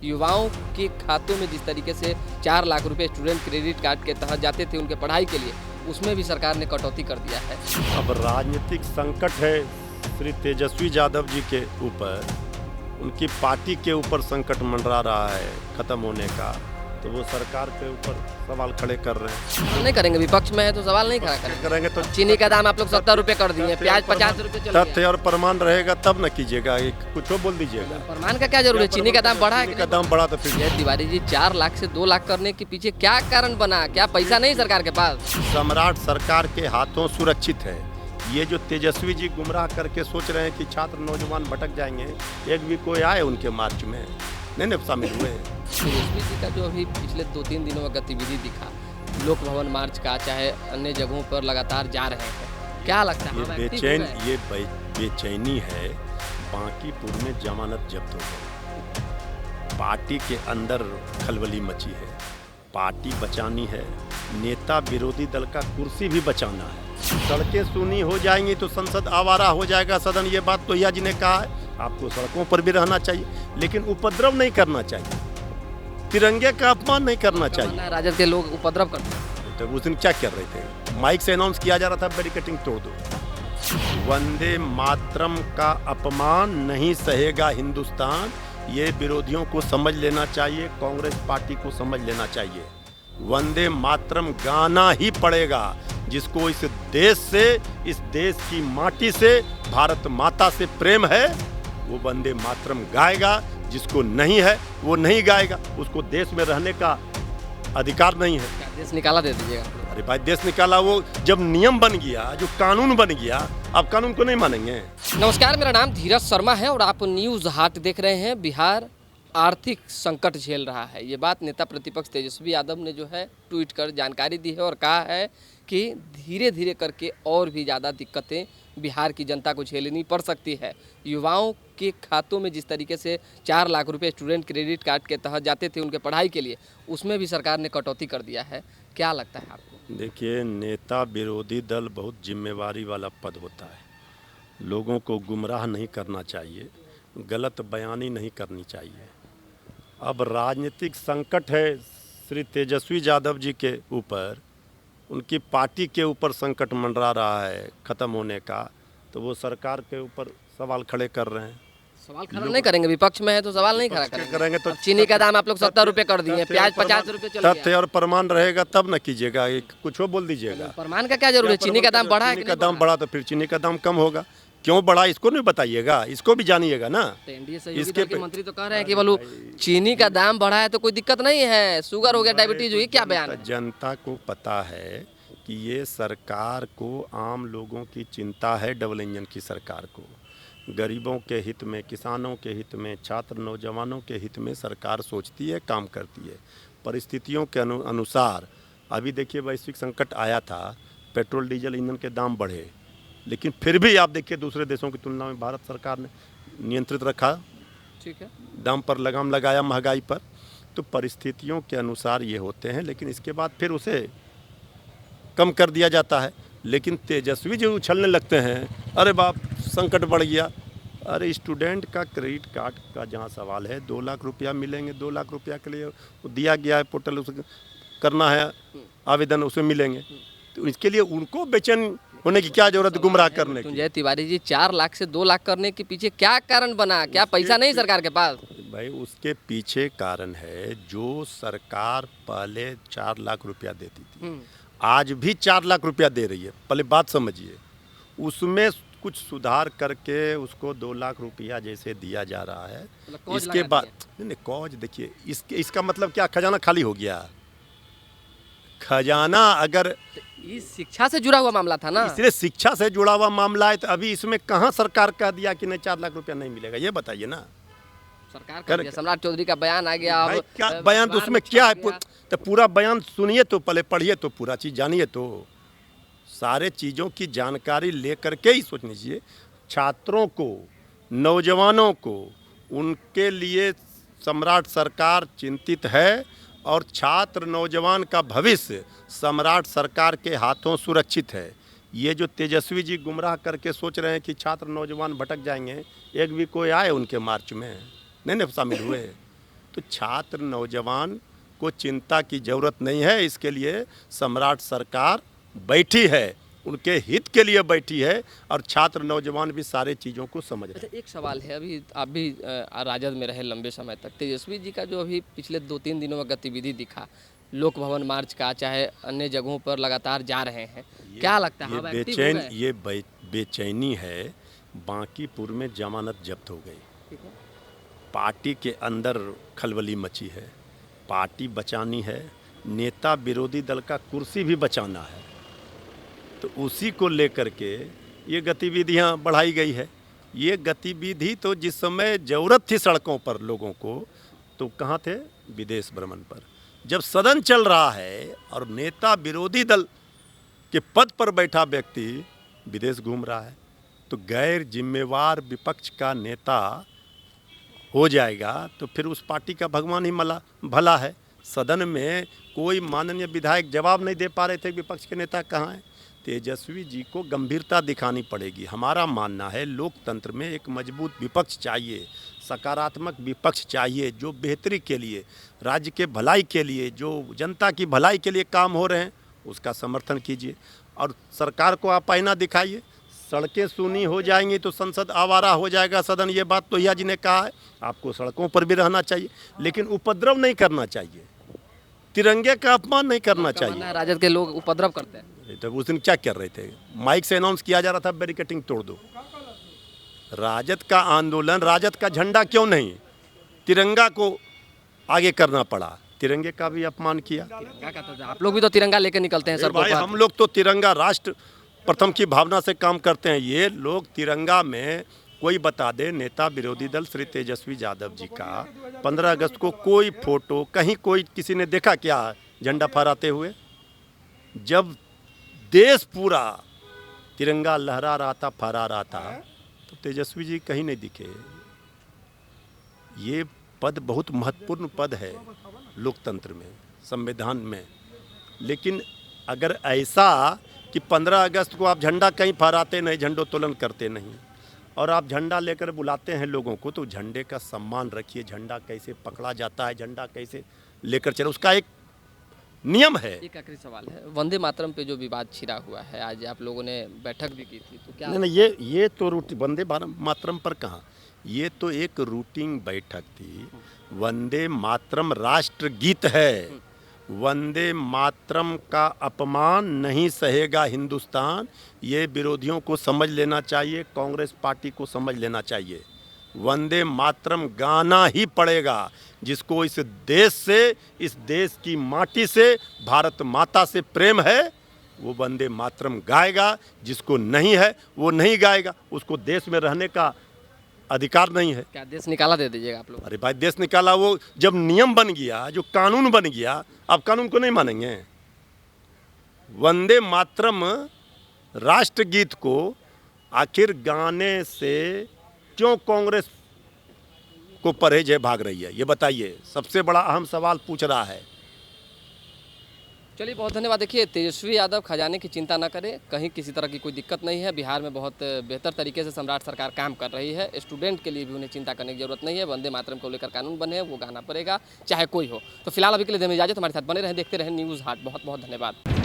युवाओं के खातों में जिस तरीके से 4 लाख रुपए स्टूडेंट क्रेडिट कार्ड के तहत जाते थे उनके पढ़ाई के लिए, उसमें भी सरकार ने कटौती कर दिया है। अब राजनीतिक संकट है श्री तेजस्वी यादव जी के ऊपर, उनकी पार्टी के ऊपर संकट मंडरा रहा है खत्म होने का, तो वो सरकार के ऊपर सवाल खड़े कर रहे हैं। सवाल नहीं करेंगे, विपक्ष में है तो सवाल नहीं खड़ा करेंगे तो चीनी का दाम आप लोग 70 रुपए कर दिए, प्याज 50 रुपए चल तथ्य और प्रमाण रहेगा तब न कीजिएगा, कुछ बोल दीजिएगा। प्रमाण का क्या जरूरत है? चीनी का दाम बढ़ा है, चीनी का दाम बढ़ा तो फिर जय तिवारी जी 4 लाख से 2 लाख करने के पीछे क्या कारण बना? क्या पैसा नहीं सरकार के पास? सम्राट सरकार के हाथों सुरक्षित है। ये जो तेजस्वी जी गुमराह करके सोच रहे हैं कि छात्र नौजवान भटक जाएंगे, एक भी कोई आए उनके मार्च में नहीं शामिल हुए। तेजस्वी जी का जो अभी पिछले 2-3 दिनों में गतिविधि दिखा, लोक भवन मार्च का चाहे अन्य जगहों पर लगातार जा रहे हैं, क्या लगता है? ये बेचैनी है। बांकीपुर में जमानत जब्त हो गई, पार्टी के अंदर खलबली मची है, पार्टी बचानी है, नेता विरोधी दल का कुर्सी भी बचाना है। सड़कें सुनी हो जाएंगी तो संसद आवारा हो जाएगा सदन, ये बात तो यह जी ने कहा है। आपको सड़कों पर भी रहना चाहिए, लेकिन उपद्रव नहीं करना चाहिए, तिरंगे का अपमान नहीं करना चाहिए। राजद के लोग उपद्रव करते हैं, तो उस दिन क्या कर रहे थे? माइक से अनाउंस किया जा रहा था बैरिकेडिंग तोड़ दो। वंदे मातरम का अपमान नहीं सहेगा हिंदुस्तान, ये विरोधियों को समझ लेना चाहिए, कांग्रेस पार्टी को समझ लेना चाहिए। वंदे मातरम गाना ही पड़ेगा। जिसको इस देश से, इस देश की माटी से, भारत माता से प्रेम है, वो वंदे मातरम गाएगा। जिसको नहीं है वो नहीं गाएगा, उसको देश में रहने का अधिकार नहीं है। देश निकाला दे दीजिएगा। अरे भाई देश निकाला, वो जब नियम बन गया, जो कानून बन गया, अब कानून को नहीं मानेंगे। नमस्कार, मेरा नाम धीरज शर्मा है और आप न्यूज़ हाट देख रहे हैं। बिहार आर्थिक संकट झेल रहा है, ये बात नेता प्रतिपक्ष तेजस्वी यादव ने जो है ट्वीट कर जानकारी दी है और कहा है कि धीरे धीरे करके और भी ज़्यादा दिक्कतें बिहार की जनता को झेलनी पड़ सकती है। युवाओं के खातों में जिस तरीके से 4 लाख रुपए स्टूडेंट क्रेडिट कार्ड के तहत जाते थे उनके पढ़ाई के लिए, उसमें भी सरकार ने कटौती कर दिया है। क्या लगता है आपको? देखिए, नेता विरोधी दल बहुत जिम्मेवारी वाला पद होता है। लोगों को गुमराह नहीं करना चाहिए, गलत बयानी नहीं करनी चाहिए। अब राजनीतिक संकट है श्री तेजस्वी यादव जी के ऊपर, उनकी पार्टी के ऊपर संकट मंडरा रहा है खत्म होने का, तो वो सरकार के ऊपर सवाल खड़े कर रहे हैं। सवाल खड़ा नहीं करेंगे, विपक्ष में है तो सवाल नहीं खड़ा करेंगे तो चीनी का दाम आप लोग 70 रुपए कर दिए, प्याज 50 रुपए चल गया। तथ्य और प्रमाण रहेगा तब न कीजिएगा, कुछ बोल दीजिएगा। प्रमाण का क्या जरूरत है? चीनी का दाम बढ़ा है, चीनी का दाम बढ़ा तो फिर चीनी का दाम कम होगा। क्यों बढ़ा इसको नहीं बताइएगा, इसको भी जानिएगा ना। एनडीए सहयोगी दल के मंत्री तो कह रहे हैं कि बोलो चीनी का दाम बढ़ा है तो कोई दिक्कत नहीं है, शुगर हो गया, डायबिटीज हुई, क्या बयान है? जनता को पता है कि ये सरकार को आम लोगों की चिंता है, डबल इंजन की सरकार को। गरीबों के हित में, किसानों के हित में, छात्र नौजवानों के हित में सरकार सोचती है, काम करती है। परिस्थितियों के अनुसार अभी देखिए वैश्विक संकट आया था, पेट्रोल डीजल ईंधन के दाम बढ़े, लेकिन फिर भी आप देखिए दूसरे देशों की तुलना में भारत सरकार ने नियंत्रित रखा, ठीक है, दाम पर लगाम लगाया महंगाई पर। तो परिस्थितियों के अनुसार ये होते हैं, लेकिन इसके बाद फिर उसे कम कर दिया जाता है। लेकिन तेजस्वी जो उछलने लगते हैं, अरे बाप संकट बढ़ गया। अरे स्टूडेंट का क्रेडिट कार्ड का जहाँ सवाल है, 2 लाख रुपया मिलेंगे, 2 लाख रुपया के लिए दिया गया है, पोर्टल उसे करना है आवेदन, उसमें मिलेंगे। तो इसके लिए उनको बेचैन होने की क्या जरूरत, गुमराह करने की? जय तिवारी जी 4 लाख से 2 लाख करने के पीछे क्या कारण बना? क्या पैसा नहीं सरकार के पास? भाई उसके पीछे कारण है, जो सरकार पहले 4 लाख रुपया देती थी, आज भी 4 लाख रुपया दे रही है। पहले बात समझिए, उसमें कुछ सुधार करके उसको 2 लाख रुपया जैसे दिया जा रहा है। इसके बाद नहीं कौज, देखिए इसका मतलब क्या, खजाना खाली हो गया? खजाना अगर इस शिक्षा से जुड़ा हुआ मामला था ना, इसलिए शिक्षा से जुड़ा हुआ मामला है, तो अभी इसमें कहाँ सरकार कह दिया कि नहीं 4 लाख रुपया नहीं मिलेगा? ये बताइए ना। सरकार का सम्राट चौधरी का बयान आ गया। अब क्या बयान, तो उसमें क्या है? तो पूरा बयान सुनिए, तो पहले पढ़िए, तो पूरा चीज़ जानिए, तो सारे चीज़ों की जानकारी लेकर के ही सोचनी चाहिए। छात्रों को, नौजवानों को, उनके लिए सम्राट सरकार चिंतित है, और छात्र नौजवान का भविष्य सम्राट सरकार के हाथों सुरक्षित है। ये जो तेजस्वी जी गुमराह करके सोच रहे हैं कि छात्र नौजवान भटक जाएंगे, एक भी कोई आए उनके मार्च में नहीं शामिल हुए, तो छात्र नौजवान को चिंता की ज़रूरत नहीं है। इसके लिए सम्राट सरकार बैठी है, उनके हित के लिए बैठी है और छात्र नौजवान भी सारे चीज़ों को समझ रहे हैं। अच्छा, एक सवाल है, अभी आप भी राजद में रहे लंबे समय तक, तेजस्वी जी का जो अभी पिछले 2-3 दिनों में गतिविधि दिखा, लोक भवन मार्च का चाहे अन्य जगहों पर लगातार जा रहे हैं, क्या लगता है? ये बेचैनी है। बांकीपुर में जमानत जब्त हो गई, पार्टी के अंदर खलबली मची है, पार्टी बचानी है, नेता विरोधी दल का कुर्सी भी बचाना है, तो उसी को लेकर के ये गतिविधियां बढ़ाई गई है। ये गतिविधि तो जिस समय ज़रूरत थी सड़कों पर लोगों को, तो कहाँ थे? विदेश भ्रमण पर। जब सदन चल रहा है और नेता विरोधी दल के पद पर बैठा व्यक्ति विदेश घूम रहा है, तो गैर जिम्मेवार विपक्ष का नेता हो जाएगा तो फिर उस पार्टी का भगवान ही भला है। सदन में कोई माननीय विधायक जवाब नहीं दे पा रहे थे विपक्ष के नेता कहाँ हैं। तेजस्वी जी को गंभीरता दिखानी पड़ेगी। हमारा मानना है लोकतंत्र में एक मजबूत विपक्ष चाहिए, सकारात्मक विपक्ष चाहिए, जो बेहतरी के लिए, राज्य के भलाई के लिए, जो जनता की भलाई के लिए काम हो रहे हैं उसका समर्थन कीजिए और सरकार को आप आईना दिखाइए। सड़कें सूनी हो जाएंगी तो संसद आवारा हो जाएगा सदन, ये बात तो जी ने कहा है। आपको सड़कों पर भी रहना चाहिए लेकिन उपद्रव नहीं करना चाहिए, तिरंगे का अपमान नहीं करना चाहिए। राजद के लोग उपद्रव करते हैं। तो उस दिन क्या कर रहे थे? माइक से अनाउंस किया जा रहा था बैरिकेटिंग तोड़ दो। राजद का आंदोलन, राजद का झंडा क्यों नहीं, तिरंगा को आगे करना पड़ा, तिरंगे का भी अपमान किया। क्या कहते हैं आप लोग भी तो तिरंगा लेकर निकलते हैं सड़कों पर। हम लोग तो तिरंगा राष्ट्र प्रथम की भावना से काम करते हैं। ये लोग तिरंगा में कोई बता दे, नेता विरोधी दल श्री तेजस्वी यादव जी का 15 अगस्त को कोई फोटो कहीं कोई किसी ने देखा क्या झंडा फहराते हुए? जब देश पूरा तिरंगा लहरा रहा था, फहरा रहा था, तो तेजस्वी जी कहीं नहीं दिखे। ये पद बहुत महत्वपूर्ण पद है लोकतंत्र में, संविधान में। लेकिन अगर ऐसा कि 15 अगस्त को आप झंडा कहीं फहराते नहीं, झंडोत्तोलन करते नहीं और आप झंडा लेकर बुलाते हैं लोगों को, तो झंडे का सम्मान रखिए। झंडा कैसे पकड़ा जाता है, झंडा कैसे लेकर चले, उसका एक नियम है। एक आखिरी सवाल है, वंदे मातरम पे जो विवाद छिड़ा हुआ है, आज आप लोगों ने बैठक भी की थी, तो क्या? नहीं, ये तो वंदे मातरम पर कहाँ, ये तो एक रूटीन बैठक थी। वंदे मातरम राष्ट्र गीत है, वंदे मातरम का अपमान नहीं सहेगा हिंदुस्तान, ये विरोधियों को समझ लेना चाहिए, कांग्रेस पार्टी को समझ लेना चाहिए। वंदे मातरम गाना ही पड़ेगा। जिसको इस देश से, इस देश की माटी से, भारत माता से प्रेम है, वो वंदे मातरम गाएगा। जिसको नहीं है वो नहीं गाएगा, उसको देश में रहने का अधिकार नहीं है। क्या देश निकाला दे दीजिएगा आप लोग? अरे भाई, देश निकाला वो जब नियम बन गया, जो कानून बन गया, आप कानून को नहीं मानेंगे? वंदे मातरम राष्ट्रगीत को आखिर गाने से क्यों कांग्रेस को परहेज है, भाग रही है, ये बताइए। सबसे बड़ा अहम सवाल पूछ रहा है। चलिए, बहुत धन्यवाद। देखिए, तेजस्वी यादव खजाने की चिंता न करें, कहीं किसी तरह की कोई दिक्कत नहीं है। बिहार में बहुत बेहतर तरीके से सम्राट सरकार काम कर रही है। स्टूडेंट के लिए भी उन्हें चिंता करने की जरूरत नहीं है। वंदे मातरम को लेकर कानून बने, वो गाना पड़ेगा चाहे कोई हो। तो फिलहाल अभी के लिए दें इजाजत। हमारे साथ बने रहें, देखते रहें न्यूज़ हाट। बहुत बहुत धन्यवाद।